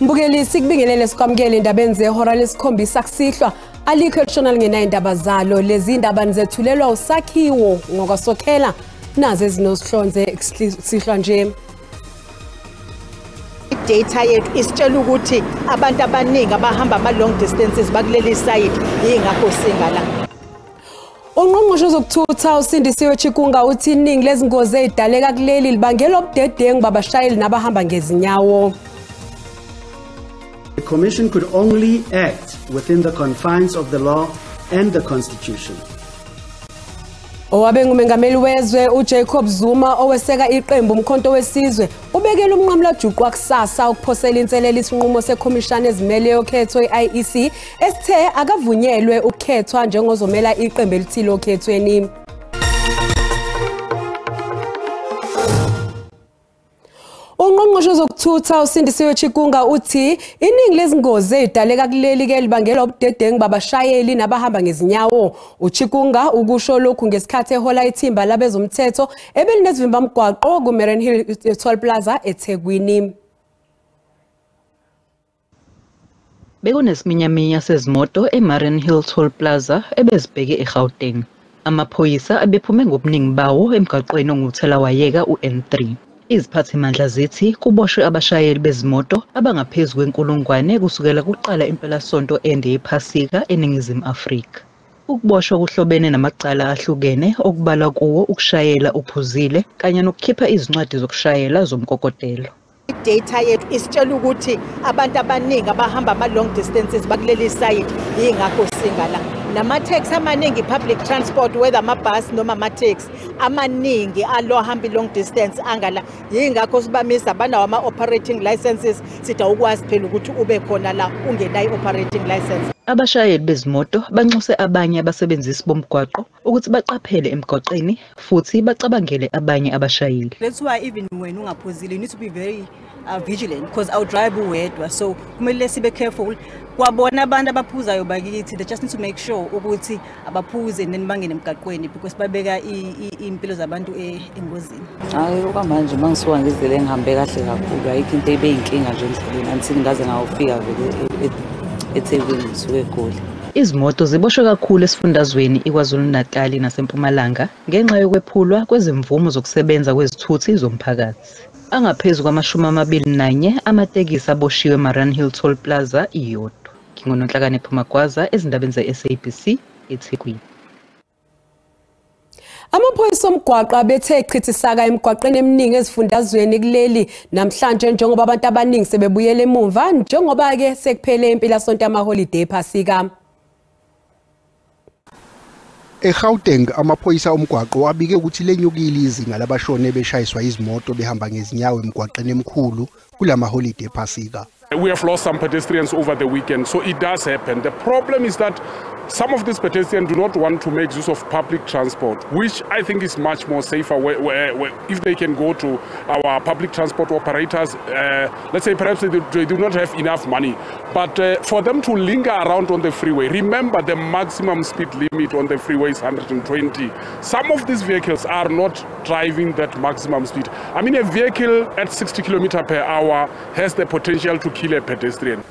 Mbukeli sikubingelele sikwamukele indabeni zehora lesikhombisa kusihlwa alikho elishonal ngenayindaba zalo lezi indaba nizethulelwa usakhiwo ngokwasokhela nazo ezinosihlonze sihlwa nje. Data yethu isitshela ukuthi abantu abaningi abahamba ama long distances bakuleli side yingakho singala. Ungqongqoshe uzokuthutha uSindisiwe Chikunga uthi iningi lezingozi ezidaleka kuleli libangela obudedengu babashayeli nabahamba ngezinyawo. The Commission could only act within the confines of the law and the Constitution. Owabe ngumengameli wezwe uJacob Zuma oweseka iqembu umkhonto wesizwe ubekela umnqamla juqwa kusasa ukuphosela inselelo isinqumo sekhomishana ezimele yokhetho iIEC esithe akavunyelwe ukukhethwa njengozomela iqembu elithile okhethweni. Ungqongqoshe uzokuthutha uSindisiwe Chikunga uthi iningi lezingozi ezidaleka kuleli ke libangela obudedengu babashayeli nabahamba ngezinyawo. uChikunga ukusho lokhu ngesikhathi ehola ithimba labezomthetho ebelinezivimba mgwaqo ku Marion Hill Toll Plaza eThekwini. Bekunesiminyaminya sezimoto eMarion Hill Toll Plaza ebezibheke eGauteng. Amaphoyisa abephume ngobuningi bawo emgwaqweni onguthela wayeka uN3. Iziphathimandla zithi kuboshwe abashayeli bezimoto abangaphezulu kwenkulungwane kusukela kuqala impelasonto ende yephasika eNingizimu Afrika. Ukuboshwa kuhlobene namacala ahlukene okubalwa kuwo ukushayela uphuzile kanye nokukhipha izincwadi zokushayela zomkokotelo. Data yethu isitshela ukuthi abantu abaningi abahamba ama long distances bakuleli side yingakho singala. Nama-taxi amaningi public transport whether amabhasi noma ama-taxi amaningi alohamba long distance angala yingakho sibamisa banawo ama-operating licenses sithi awukwazi phela ukuthi ube khona la ungenayo operating license. Abashayeli bezimoto banxuse abanye abasebenzisi bomgwaqo ukuthi baqaphele emgwaqeni futhi bacabangele abanye abashayeli. That's why even when ungaphuzile you need to be very vigilant because our driver wedwa so kumele sibe careful. Kwabona abantu abaphuzayo bakithi they just need to make sure ukuthi abaphuze then bangene emgaqweni because babeka impilo zabantu engozini. Hayi okwamanje mangisuka ngizile engihambe kahle kakhulu ayikho into ebeyinkinga nje emhlabeni until ngaze ngawufika vele eThekwini suke eGoli. Izimoto ziboshwe kakhulu esifundazweni iKwaZulu-Natal naseMpumalanga ngenxa yokwephulwa kwezimvumo zokusebenza kwezithuthi zomphakathi. Angaphezulu kwama-21 amatekisi aboshiwe eMarion Hill Toll Plaza iyodwa. Ngingonhlakane Phumagwaza ezindabeni ze-SABC eThekwini. Amaphoyisa omgwaqo abethe echithisaka emgwaqeni eminingi ezifundazweni kuleli namhlanje njengoba abantu abaningi sebebuyela emuva njengoba ke sekuphele impelasonto yamaholiday ephasika. eGauteng amaphoyisa omgwaqo abike ukuthi lenyukile izinga labashone beshayiswa izimoto behamba ngezinyawo emgwaqeni emkhulu kulama holiday ephasika. We have lost some pedestrians over the weekend, so it does happen. The problem is that some of these pedestrians do not want to make use of public transport, which I think is much more safer if they can go to our public transport operators. Let's say perhaps they do not have enough money, but for them to linger around on the freeway, remember the maximum speed limit on the freeway is 120. Some of these vehicles are not driving that maximum speed. I mean, a vehicle at 60 km/h has the potential to kill a pedestrian.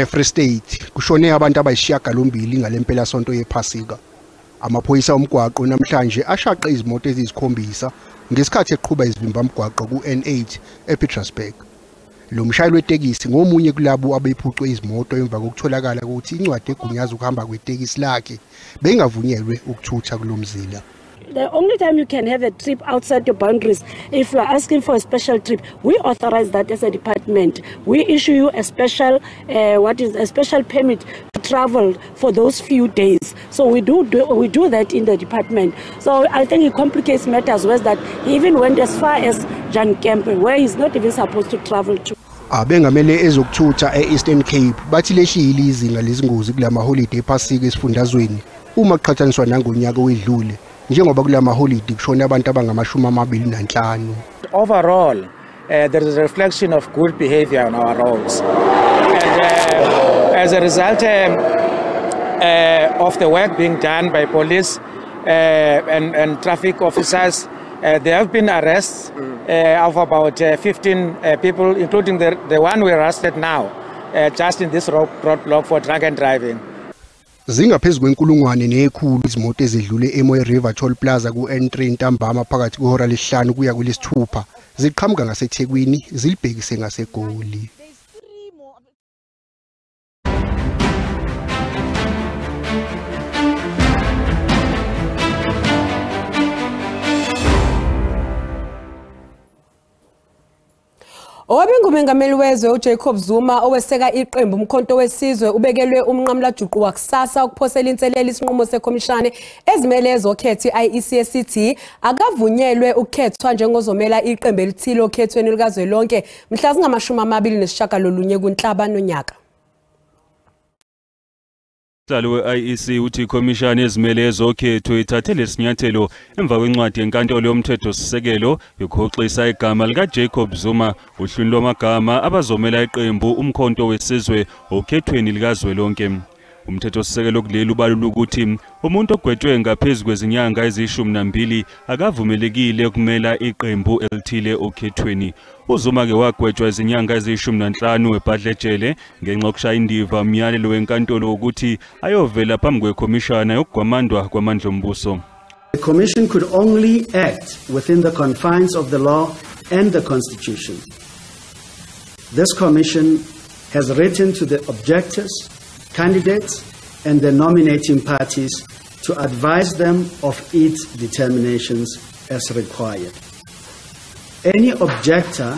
Free State kushone abantu abayishiyagalombili ngalempela sonto yephasika. Amaphoyisa omgwaqo namhlanje ashaqe izimoto ezisikhombisa ngesikhathi eqhubha izivimba mgwaqo ku-N8 ePietersburg. Lo mshayeli wetekisi ngomunye kulabo abephucwe izimoto emva kokutholakala ukuthi incwadi egunyaza ukuhamba kwetekisi lakhe bengavunyelwe ukuthutha kulomzila. The only time you can have a trip outside your boundaries, if you are asking for a special trip, we authorize that as a department. We issue you a special, a special permit to travel for those few days. So we do that in the department. So I think it complicates matters worse that he even went as far as Jan Kemp, where he's not even supposed to travel to. Abengamele ezokuthutha eEastern Cape bathi leshiyile izinga lezingozi kulama holiday ephasika esifundazweni uma kuqhathaniswa nangonyaka wedlule. Njengoba kulama holiday kushona abantu abangama-25. Overall, there is a reflection of good behavior on our roads. And as a result of the work being done by police and traffic officers, there have been arrests of about 15 people, including the one we arrested now. just in this roadblock for drunk and driving. Zingaphezulu kwenkulungwane nekhulu izimoto ezidlule eMoy River Toll Plaza ku-N3 ntambama phakathi kwehora lesihlanu kuya kwelesithupha ziqhamuka ngaseThekwini zilibhekise ngaseGoli. Owabengumengameli wezwe uJacob Zuma oweseka iqembu umkhonto wesizwe ubekelwe umnqamla juqu wakusasa ukuphosela inselelo isinqumo sekomishane ezimele ezokhetho iEC esithi akavunyelwe ukukhethwa njengozomela iqembu elithile okhethweni likazwelonke mhla zingama-29 kuNhlaba nonyaka. Usihlalo we-IEC uthi ikhomishani ezimele ezokhetho ithathe lesinyathelo emva kwencwadi yenkantolo yomthethosisekelo yokuhoxisa igama likaJacob Zuma uhlwini lwamagama abazomela iqembu umkhonto wesizwe okhethweni likazwelonke. Umthethosisekelo kuleli ubalula ukuthi umuntu ogwetshwe ngaphezulu kwezinyanga eziyishumi akavumelekile ukumela iqembu elithile okhethweni. uZuma ke wagwetshwa izinyanga eziyishumi ebhadlejele ngenxa yokushaya indiva umyalelo wenkantolo ukuthi ayovela phambi kwekhomishana yokugwamandwa kwamandla ombuso. The Commission could only act within the confines of the law and the Constitution. This Commission has written to the objectors, candidates and the nominating parties to advise them of its determinations as required. Any objector,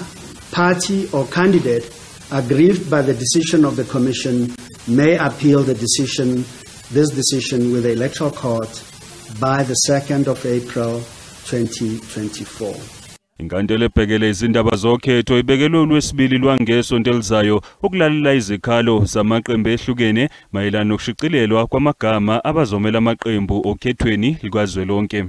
party or candidate aggrieved by the decision of the Commission may appeal this decision with the Electoral Court by the 2nd of April 2024. Inkantolo ebhekele izindaba zokhetho ibekelwe uLwesibili lwangesonto elizayo ukulalela izikhalo zamaqembu ehlukene mayelana nokushicilelwa kwamagama abazomela amaqembu okhethweni likazwelonke.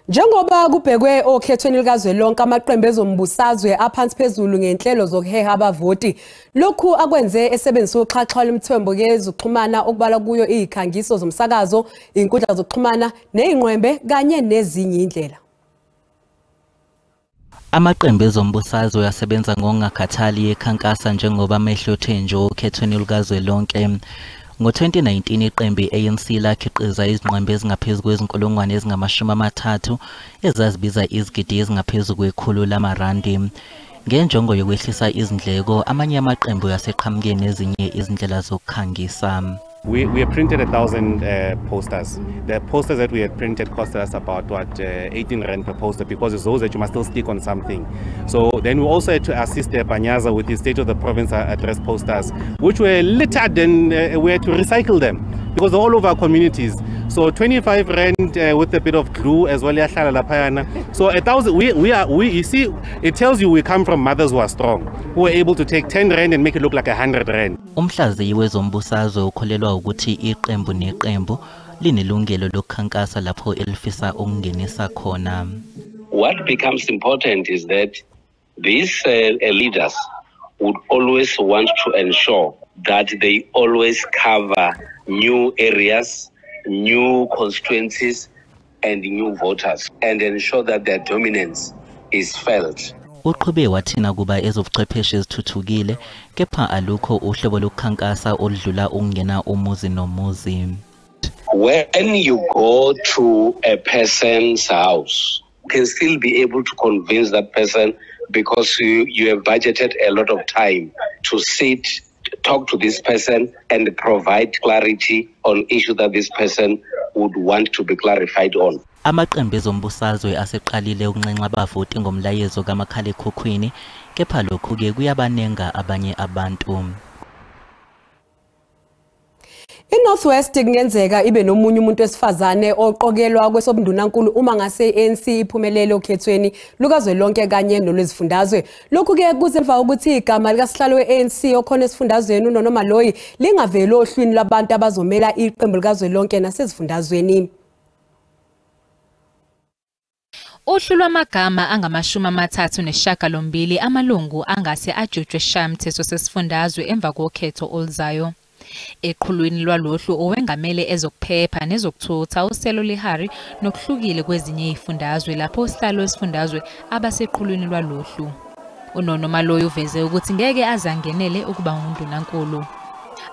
Njengoba kubhekwe okhethweni likazwelonke amaqembu ezombusazwe aphansi phezulu ngenhlelo zokuheha abavoti lokhu akwenze esebenzisa uxhaxhwa lemthombo yezokuxhumana okubala kuyo izikhangiso zomsakazo inkundla zokuxhumana nezingqwembe kanye nezinye indlela. Amaqembu ezombusazwe asebenza ngokungakhathali ekhankasa njengoba amehlothe nje okhethweni likazwelonke. Ngo-2019 iqembu i-ANC lakhiqiza izingqwembe ezingaphezulu kwezinkulungwane ezingama-30 ezazibiza izigidi ezingaphezulu kwekhulu lamarandi. Ngenjongo yokwehlisa izindleko amanye amaqembu yaseqhamuke nezinye izindlela zokukhangisa. We printed 1,000 posters. The posters that we had printed cost us about 18 rand per poster because it's those that you must still stick on something. So then we also had to assist Panyaza with the State of the Province address posters, which were littered and we had to recycle them because they're all over our communities. So 25 rand with a bit of glue as well. So 1,000. You see, it tells you we come from mothers who are strong, who are able to take 10 rand and make it look like 100 rand. Umhlaziyi wezombusazwe ukholelwa ukuthi iqembu neqembu linelungelo lokukhankasa lapho elifisa ukungenisa khona. What becomes important is that these leaders would always want to ensure that they always cover new areas, new constituencies and new voters and ensure that their dominance is felt. Uqhube wathina kuba ezobuchwepheshe ezithuthukile kepha alukho uhlobo lokukhankasa oludlula ukungena umuzi nomuzi. When you go to a person's house, you can still be able to convince that person because you have budgeted a lot of time to sit, talk to this person and provide clarity on issue that this person would want to be clarified on. Amaqembu ezombusazwe aseqalile ukunxenxa abavoti ngomlayezo kamakhalekhukhwini kepha lokhu ke kuyabanenga abanye abantu. INorthwest kungenzeka ibe nomunye umuntu wesifazane oqokelwa kwesobundunankulu uma ngase ANC iphumelele okhethweni lukazwelonke kanye nolwezifundazwe. Lokhu ke kuzemva ukuthi igama likasihlalo weANC okhona esifundazweni uNonoma Loyi lingaveli ohlwini labantu abazomela iqembu likazwelonke nasezifundazweni. Uhlu lwamagama angama-38 amalungu angase ajutshwe shayamthetho sesifundazwe emva kokhetho oluzayo. Eqhulwini lwalohlu owengamele ezokuphepha nezokuthutha uSelo Lihari nokuhlukile kwezinye izifundazwe lapho usihlalo wesifundazwe abaseqhulwini lwalohlu. uNono Maloyi uveze ukuthi ngeke azangenele ukuba nguNdunankulu.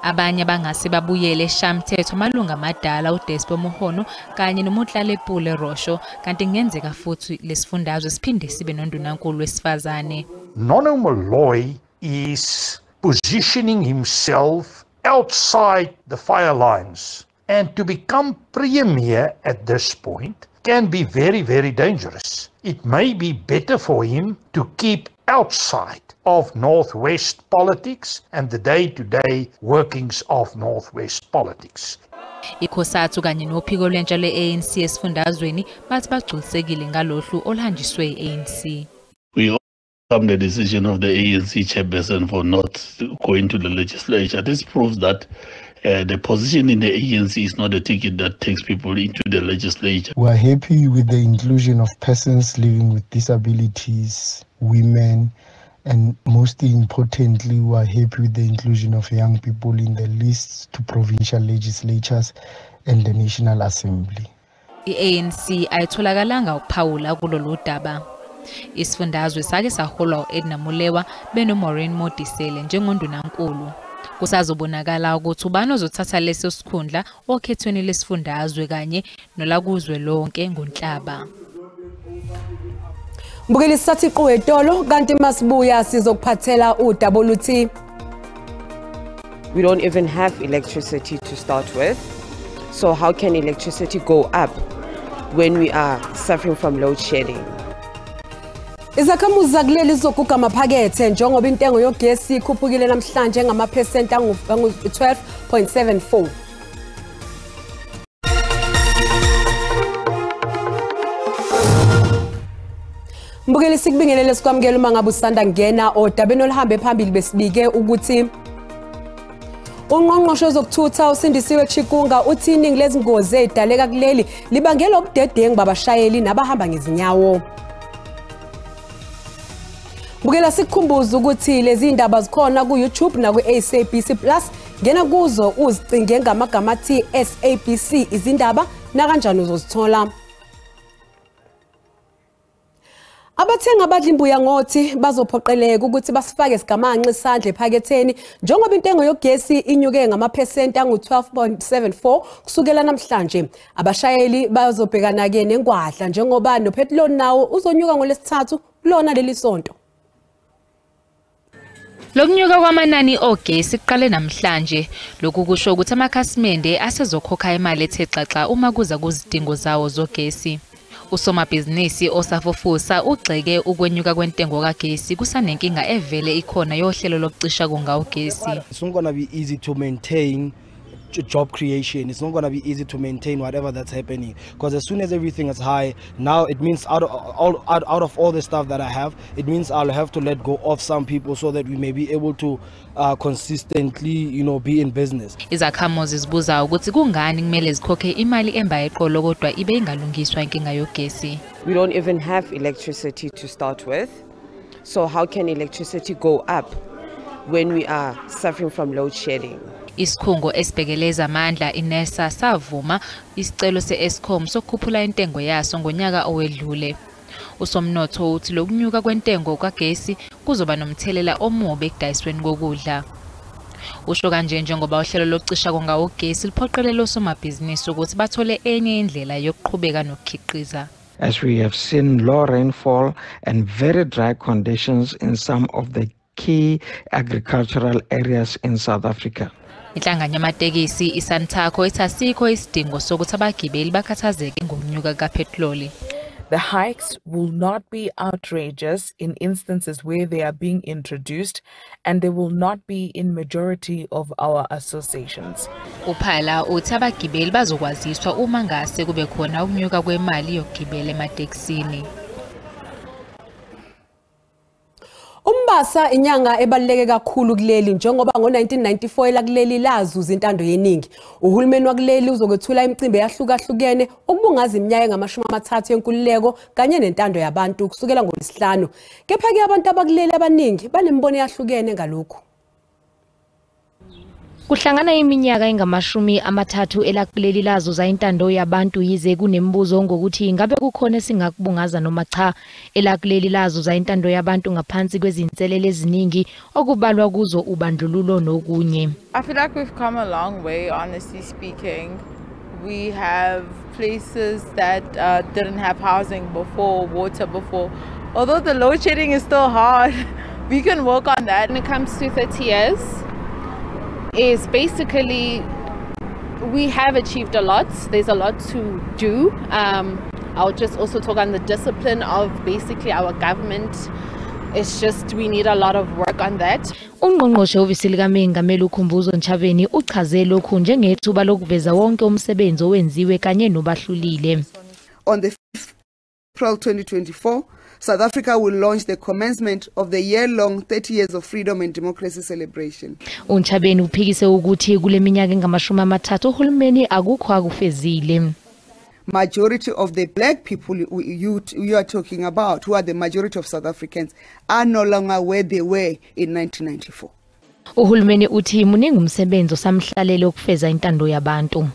Abanye bangase babuyele eshamthetho amalunga amadala uDespo Mohono kanye noMutlalepule Rosho kanti ngenzeka futhi lesifundazwe siphinde sibe noNdunankulu wesifazane. Nono Maloyi is positioning himself outside the fire lines, and to become premier at this point can be very, very dangerous. It may be better for him to keep outside of Northwest politics and the day-to-day workings of Northwest politics. IKOSATU kanye nophiko lwentsha le-ANC esifundazweni bathi bagculisekile ngalohlu oluhanjiswe i-ANC. We welcome the decision of the ANC chairperson for not going to the legislature. This proves that the position in the ANC is not a ticket that takes people into the legislature. We are happy with the inclusion of persons living with disabilities, women, and most importantly, we are happy with the inclusion of young people in the lists to provincial legislatures and the National Assembly. I-ANC ayitholakalanga ukuphawula kulolu daba. Isifundazwe sake saholwa uEdna Molewa benoMaureen Modiselle njengoNdunankulu. Kusazobonakala ukuthi ubani ozothatha leso sikhundla okhethweni lesifundazwe kanye nolakuzwe lonke ngoNhlaba. Mbukeli sathi qwetolo kanti masibuya sizokuphathela uWT. We don't even have electricity to start with. So how can electricity go up when we are suffering from load shedding? Izakhamuzi zakuleli zizoguga amaphakethe njengoba intengo yogesi ikhuphukile namhlanje ngamaphesenti angu-12.74. Mbukeli sikubingelele sikwamukela uma ngabe usanda ngena odabeni oluhambe phambili besibike ukuthi uNgqongqoshe wezokuthutha uSindisiwe Chikunga uthi iningi lezingozi ezidaleka kuleli libangela ubudedengu babashayeli nabahamba ngezinyawo. Mbukela sikukhumbuza ukuthi lezi ndaba zikhona ku YouTube na ku SABC Plus ngena kuzo uzicinge ngamagama athi SABC izindaba na kanjani uzozithola. Abathenga abadla imbuya ngothi bazophoqeleka ukuthi basifake isigamanqe isandla ephaketheni njengoba intengo yogesi inyuke ngamaphesenti angu-12.74 kusukela namhlanje. Abashayeli bazobhekana ke nengwadla njengoba nopetrol nawo uzonyuka ngolesithathu kulona leli sonto. Lokunyuka kwamanani ogesi kuqale namhlanje. Lokhu kusho ukuthi amakhasimende asezokhokha imali ethe xaxa uma kuza kuzidingo zawo zogesi. Usomabhizinisi osafufusa ugxeke ukwenyuka kwentengo kagesi kusanenkinga evele ikhona yohlelo lokucisha konga ugesi. It's not going to be easy to maintain job creation. It's not going to be easy to maintain whatever that's happening, because as soon as everything is high, now it means out of all the stuff that I have, it means I'll have to let go of some people so that we may be able to consistently, be in business. Izakhamuzi zibuza ukuthi kungani kumele zikhokhe imali emba eqolo kodwa ibe ingalungiswa inkinga yogesi. We don't even have electricity to start with. So how can electricity go up when we are suffering from load shedding? Isikhungo esibhekeleza amandla iNERSA savuma isicelo se-Eskom sokukhuphula intengo yaso ngonyaka owedlule. Usomnotho uthi lokunyuka kwentengo kagesi kuzoba nomthelela omubi ekudayisweni kokudla. Usho kanje njengoba uhlelo lokucisha konga ugesi liphoqelele osomabhizinisi ukuthi bathole enye indlela yokuqhubeka nokukhiqiza. As we have seen low rainfall and very dry conditions in some of the key agricultural areas in South Africa. Inhlangano yamatekisi iSantaco ithi asikho isidingo sokuthi abagibeli bakhathazeke ngokunyuka kapetroli. The hikes will not be outrageous in instances where they are being introduced, and they will not be in majority of our associations. Uphala uthi abagibeli bazokwaziswa uma ngase kube khona ukunyuka kwemali yokugibela ematekisini. Umbasa inyanga ebaluleke kakhulu kuleli njengoba ngo1994 elakuleli lazuza intando yeningi. Uhulumeni wakuleli uzokwethula imicimbi yahlukahlukene ukubungaza iminyaka engama30 yenkululeko kanye nentando yabantu kusukela ngoLwesihlanu. Kepha ke abantu abakuleli abaningi banembono yahlukene ngalokho. Kuhlangana iminyaka engamashumi amathathu elakuleli lazo zayintando yabantu yize kunembuzo ngokuthi ingabe kukhona esingakubungaza noma cha elakuleli lazo zayintando yabantu ngaphansi kwezinselele eziningi okubalwa kuzo ubandlululo nokunye. I feel like we've come a long way, honestly speaking. We have places that didn't have housing before, water before. Although the load shedding is still hard, we can work on that. When it comes to 30 years, is basically we have achieved a lot. There's a lot to do. I'll just also talk on the discipline of basically our government. It's just we need a lot of work on that. Ungqongqoshe ofisili kaMengameli uKhumbuzo Ntshavheni uchaze lokhu njengethuba lokuveza wonke umsebenzi owenziwe kanye nobahlulile. On the 5th April 2024, South Africa will launch the commencement of the year-long 30 years of freedom and democracy celebration. UNtshavheni uphikise ukuthi kule minyaka engamashumi amathathu uhulumeni akukho akufezile. Majority of the black people you are talking about, who are the majority of South Africans, are no longer where they were in 1994. Uhulumeni uthi muningi umsebenzi osamhlalele ukufeza intando yabantu.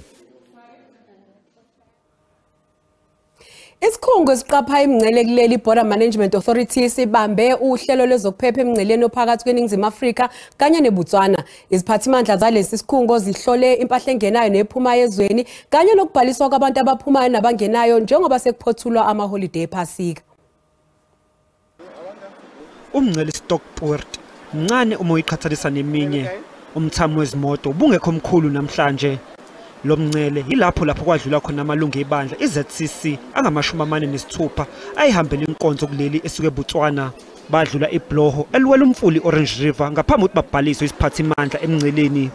Isikhungo esiqapha imingcele kuleli Border Management Authority sibambe uhlelo lwezokuphepha emingceleni ophakathi kweNingizimu Afrika kanye neBotswana. Iziphathimandla zalesi sikhungo zihlole impahla engenayo nephuma ezweni kanye nokubhaliswa kwabantu abaphumayo nabangenayo njengoba sekuphothulwa amaholiday ePhasika. Umngcele Stockport mncane uma uyiqhathanisa neminye. Umthamo wezimoto ubungekho omkhulu namhlanje. Lo mngcele ilapho kwadlula khona amalungu ebandla iZCC angama46 ayihambela inkonzo kuleli esuke eBotswana. Badlula eBloho elwela umfuli Orange River ngaphambi ukuthi babhaliswe isiphathimandla emngceleni.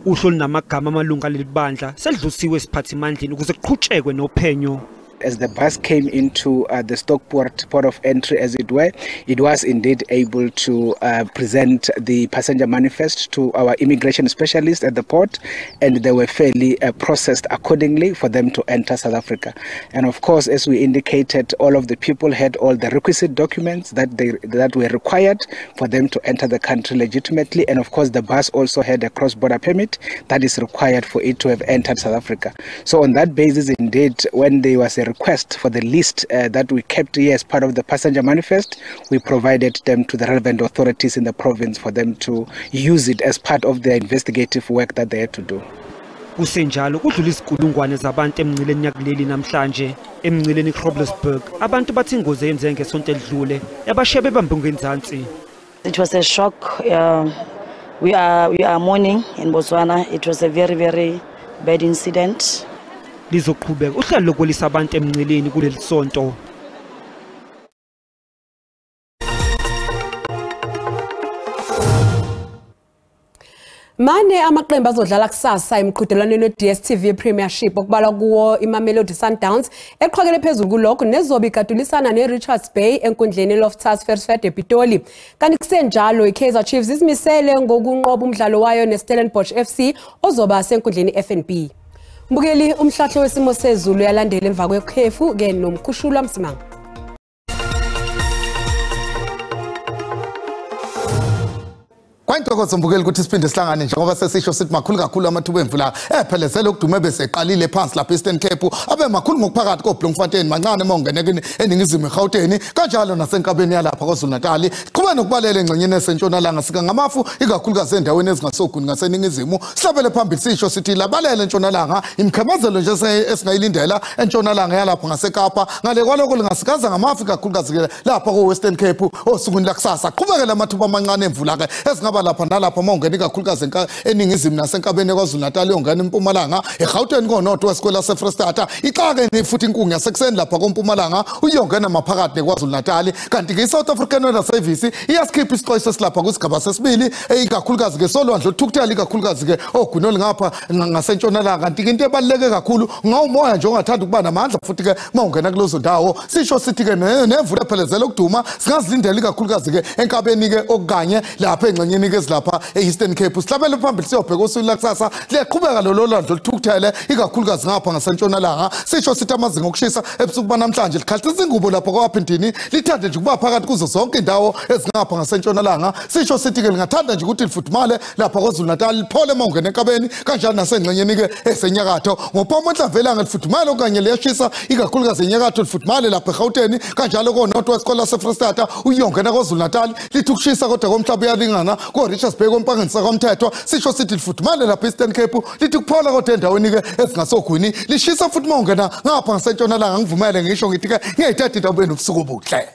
Uhlo linamagama amalungu aleli bandla sedlusiwe isiphathimandleni ukuze kuqhutshekwe nophenyo. As the bus came into the Stockport port of entry, as it were, it was indeed able to present the passenger manifest to our immigration specialists at the port, and they were fairly processed accordingly for them to enter South Africa. And of course, as we indicated, all of the people had all the requisite documents that were required for them to enter the country legitimately. And of course, the bus also had a cross-border permit that is required for it to have entered South Africa. So on that basis, indeed, when there was a request for the list that we kept here as part of the passenger manifest, we provided them to the relevant authorities in the province for them to use it as part of their investigative work that they had to do. Kusenjalo kudlula izikulungwane zabantu emngceleni yakuleli namhlanje. Emngceleni Groblersburg abantu bathi ingozi yenze ngesonto edlule yabashiya bebambe ngenzansi. It was a shock. We are mourning in Botswana. It was a very, very bad incident. Lizoqhubeka uhlelo lokwelisa abantu emngceleni kuleli sonto. Mane amaqembu azodlala kusasa emqhudelwaneni weDStv Premiership okubalwa kuwo iMamelodi Sundowns eqhakele phezulu kulokho nezobe igadulisana neRichards Bay enkundleni Loftus Versfeld ePitoli. Kanti kusenjalo iKaizer Chiefs isimisele ngokunqoba umdlalo wayo neStellenbosch FC ozoba senkundleni FNB. Mbukeli umhlahlo wesimo sezulu yalandela emva kwekhefu ke nomkhushulwa Msimanga. Kwayintokozo mbukeli ukuthi siphinde sihlangane njengoba sesisho sithi makhulu kakhulu amathuba emvula ephelezele ukudume beseqalile phansi lapha eStern Cape abe makhulu ngokuphakathi koBloemfontein mancane mongene eningizimu eGauteng kanjalo nasenkabeni yalapha KwaZulu-Natal qhubeka nokubalela engxenyeni esentshonalanga sika ngamafu ikakhulukazi endaweni ezingasoguni ngaseningizimu sihlabele phambili sisho sithi labalela entshonalanga imkhemezelo nje esingayilindela entshonalanga yalapha ngaseKapa ngale kwaloko lingasikaza ngamafu ikakhulukazi lapha koWestern Cape osukwini lakusasa qhubekela amathuba amancane emvula ke lapha nalapha mawungena ikakhulukazi eningizimu nasenkabeni KwaZulu-Natal yongena eMpumalanga eGauteng konotho wesikwela seFrestata ixake futhi inkungu yasekuseni lapha koMpumalanga uyongena maphakathi neKwaZulu-Natal kanti ke iSouth African Weather Service iyasikhipha isixwayiso silapha kusigaba sesibili ikakhulukazi ke solwandle uthukuthela ikakhulukazi ke ogunoli ngapha ngasentshonalanga kanti into ebaluleke kakhulu ngawumoya nje ongathanda ukuba namandla futhi ke mawungena kulezo ndawo sisho sithi ke nemvula ephelezele ukuduma singazilindela ikakhulukazi ke enkabeni ke okanye lapha engxenyeni lapha eEastern Cape sihlabele phambili siyobheka usuku lakusasa liqhubeka lolwandle oluthukuthele ikakhulukazi ngapha ngasentshonalanga sisho sithi amazinga okushisa ebusuku banamhlanje likhathisa ingubo lapha kwaphindini lithande nje kuba phakathi kuzo zonke indawo ezingapha ngasentshonalanga sisho sithi ke lingathanda nje ukuthi lifudumale lapha KwaZulu Natal liphole mongene enkabeni kanjalo nasengxenyeni ke esenyakatho ngophoma enhlavelanga lifudumale okanye liyashisa ikakhulukazi enyakatho lifudumale lapha eGauteng kanjalo ko North West Kola seFreystata uyongena KwaZulu Natal lithi ukushisa kodwa komhlaba uyalingana ko Richards Bay kompangisa komthetho sisho sithi lifudumale lapha Eastern Cape lithi kuphola kodwa endaweni ke ezingasogwini lishisa futhi mongena ngapha ngasentshonalanga ngivumele ngisho ngithi ke ngiyayithatha indaba enobusuku obuhle.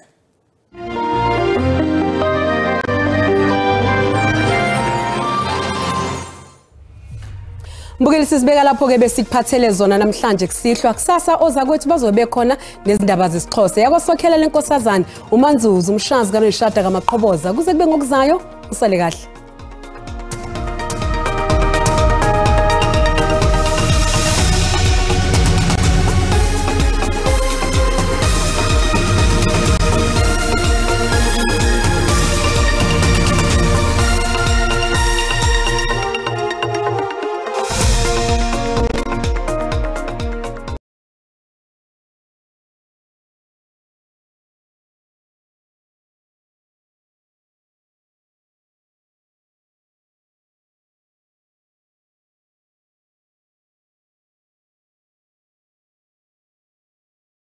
Mbukeli sisibeka lapho ke besikuphathele zona namhlanje kusihlwa kusasa ozakwethu bazobe khona nezindaba zesiXhosa yakwaSokhela lenkosazana uManzuzu umshazi kaNoshada kaMaqhoboza kuze kube ngokuzayo usale kahle.